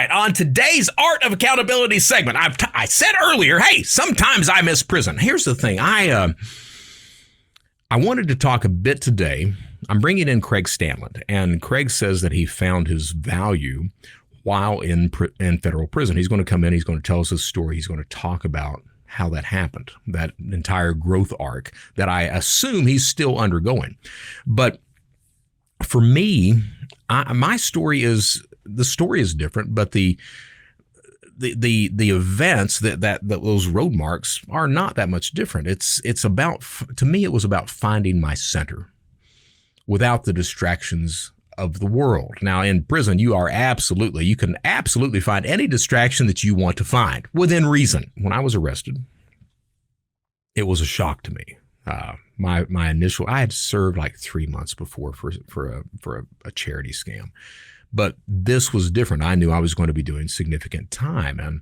right, on today's Art of Accountability segment, I said earlier, hey, sometimes I miss prison. Here's the thing. I wanted to talk a bit today. I'm bringing in Craig Stanland, and Craig says that he found his value while in federal prison. He's going to come in, he's going to tell us his story, he's going to talk about how that happened, that entire growth arc that I assume he's still undergoing. But for me, my story is, the story is different, but the events that those road marks are not that much different. It's about, to me, it was about finding my center without the distractions of the world. Now, in prison, you can absolutely find any distraction that you want to find within reason. When I was arrested, it was a shock to me. My initial, I had served like 3 months before for a charity scam, but this was different. I knew I was going to be doing significant time, and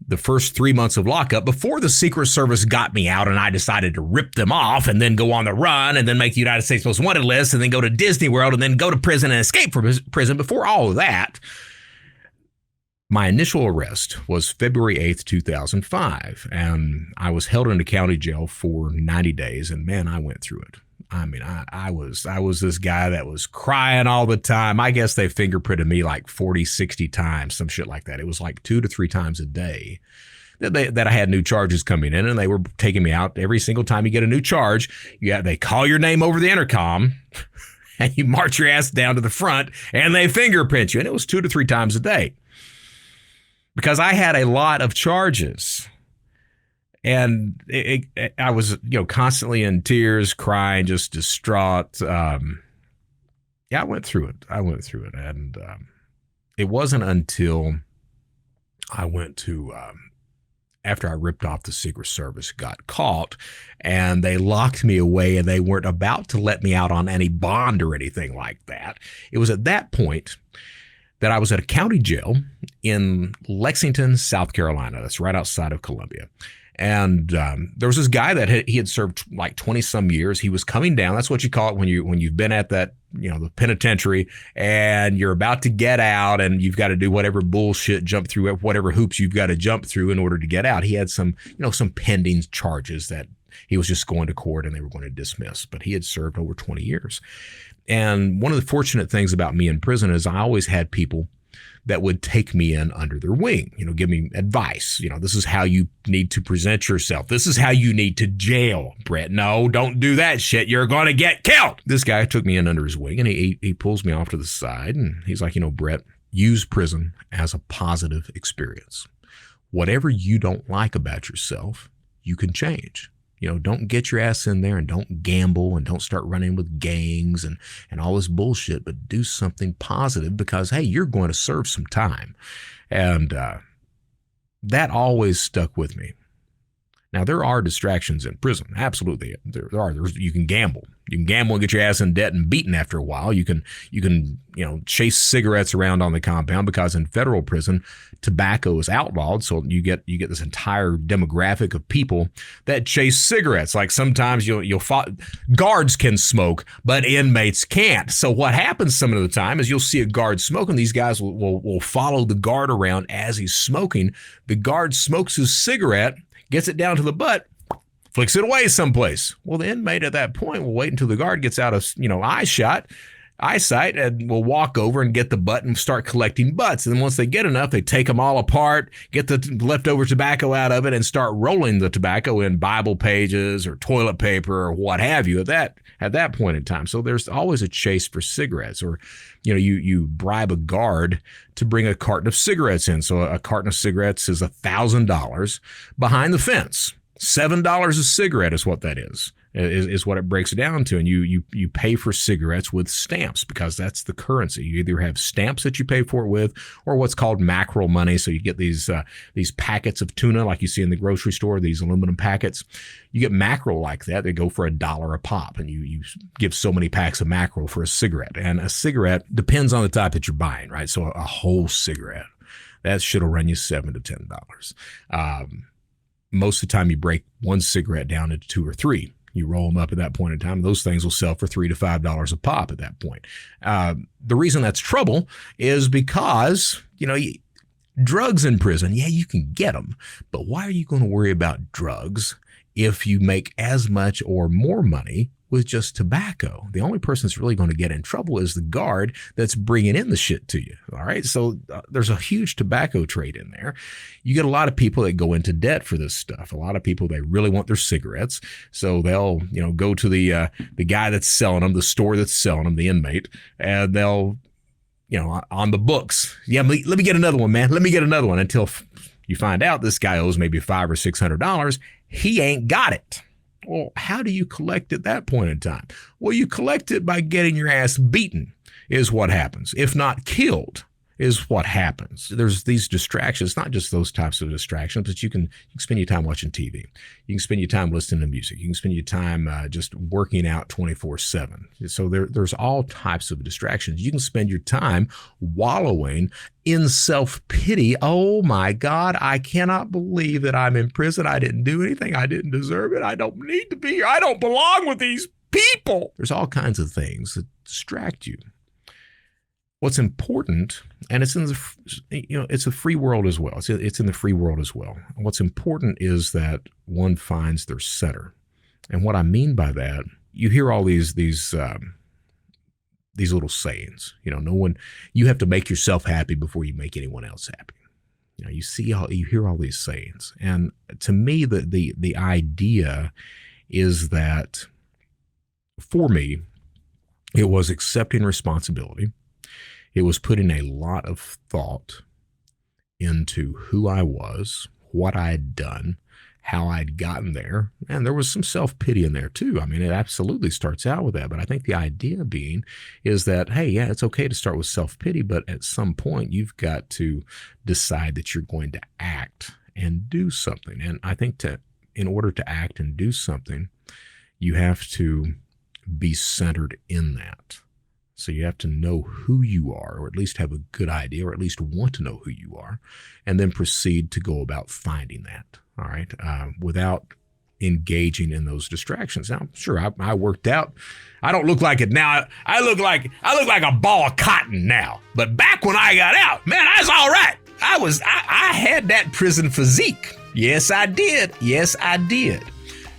the first 3 months of lockup, before the Secret Service got me out and I decided to rip them off and then go on the run and then make the United States Most Wanted list and then go to Disney World and then go to prison and escape from prison, before all of that, my initial arrest was February 8th, 2005, and I was held in a county jail for 90 days, and man, I went through it. I mean, I was this guy that was crying all the time. I guess they fingerprinted me like 40, 60 times, some shit like that. It was like 2 to 3 times a day that I had new charges coming in, and they were taking me out every single time you get a new charge. They call your name over the intercom, and you march your ass down to the front, and they fingerprint you, and it was 2 to 3 times a day. Because I had a lot of charges, and I was, constantly in tears, crying, just distraught. I went through it. And it wasn't until I went to, after I ripped off the Secret Service, got caught, and they locked me away, and they weren't about to let me out on any bond or anything like that. It was at that point that I was at a county jail in Lexington, South Carolina. That's right outside of Columbia. And there was this guy that he had served like 20 some years. He was coming down. That's what you call it when you've been at that, the penitentiary, and you're about to get out, and you've got to do whatever bullshit, jump through whatever hoops you've got to jump through in order to get out. He had some pending charges that he was just going to court and they were going to dismiss, but he had served over 20 years. And one of the fortunate things about me in prison is I always had people that would take me in under their wing, give me advice. This is how you need to present yourself. This is how you need to jail, Brett. No, don't do that shit. You're going to get killed. This guy took me in under his wing, and he pulls me off to the side, and he's like, Brett, use prison as a positive experience. Whatever you don't like about yourself, you can change. Don't get your ass in there and don't gamble and don't start running with gangs and all this bullshit, but do something positive because, hey, you're going to serve some time. And that always stuck with me. Now, there are distractions in prison. Absolutely. There are. You can gamble. You can gamble and get your ass in debt and beaten after a while. You can chase cigarettes around on the compound, because in federal prison, tobacco is outlawed. So you get this entire demographic of people that chase cigarettes. Like sometimes guards can smoke, but inmates can't. So what happens some of the time is you'll see a guard smoking. These guys will follow the guard around as he's smoking. The guard smokes his cigarette, gets it down to the butt, flicks it away someplace. Well, the inmate at that point will wait until the guard gets out of, eyesight, and will walk over and get the butt and start collecting butts. And then once they get enough, they take them all apart, get the leftover tobacco out of it, and start rolling the tobacco in Bible pages or toilet paper or what have you at that point in time. So there's always a chase for cigarettes, or you bribe a guard to bring a carton of cigarettes in. So a carton of cigarettes is $1,000 behind the fence. $7 a cigarette is what that is what it breaks it down to. And you pay for cigarettes with stamps, because that's the currency. You either have stamps that you pay for it with, or what's called mackerel money. So you get these packets of tuna like you see in the grocery store, these aluminum packets. You get mackerel like that. They go for $1 a pop, and you give so many packs of mackerel for a cigarette. And a cigarette depends on the type that you're buying, right? So a whole cigarette, that shit will run you $7 to $10. Most of the time you break one cigarette down into 2 or 3. You roll them up at that point in time. Those things will sell for $3 to $5 a pop at that point. The reason that's trouble is because, Drugs in prison, yeah, you can get them, but why are you going to worry about drugs if you make as much or more money with just tobacco? The only person that's really going to get in trouble is the guard that's bringing in the shit to you. All right. So there's a huge tobacco trade in there. You get a lot of people that go into debt for this stuff. A lot of people, they really want their cigarettes. So they'll, go to the guy that's selling them, the store that's selling them, the inmate, and they'll, on the books. Yeah, let me get another one, man. Let me get another one, until you find out this guy owes maybe $500 or $600. He ain't got it. Well, how do you collect at that point in time? Well, you collect it by getting your ass beaten is what happens. If not killed is what happens. There's these distractions, not just those types of distractions, but you can spend your time watching TV. You can spend your time listening to music. You can spend your time just working out 24/7. So there's all types of distractions. You can spend your time wallowing in self-pity. Oh my God, I cannot believe that I'm in prison. I didn't do anything. I didn't deserve it. I don't need to be here. I don't belong with these people. There's all kinds of things that distract you. What's important, and it's in the, it's a free world as well. It's in the free world as well. What's important is that one finds their center. And what I mean by that, you hear all these little sayings. You have to make yourself happy before you make anyone else happy. You hear all these sayings. And to me, the idea is that, for me, it was accepting responsibility. It was putting a lot of thought into who I was, what I had done, how I'd gotten there. And there was some self-pity in there too. I mean, it absolutely starts out with that. But I think the idea being is that, hey, yeah, it's okay to start with self-pity, but at some point you've got to decide that you're going to act and do something. And I think in order to act and do something, you have to be centered in that. So you have to know who you are, or at least have a good idea, or at least want to know who you are, and then proceed to go about finding that, all right, without engaging in those distractions. Now, sure, I worked out. I don't look like it now. I look like a ball of cotton now. But back when I got out, man, I was all right. I had that prison physique. Yes, I did. Yes, I did.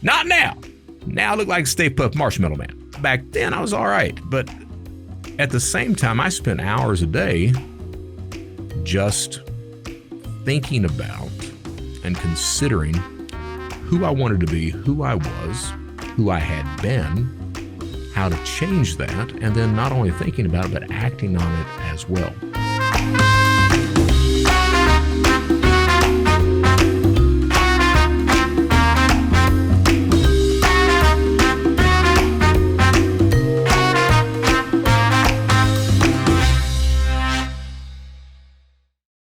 Not now. Now I look like a Stay Puft Marshmallow Man. Back then, I was all right. But at the same time, I spent hours a day just thinking about and considering who I wanted to be, who I was, who I had been, how to change that, and then not only thinking about it, but acting on it as well.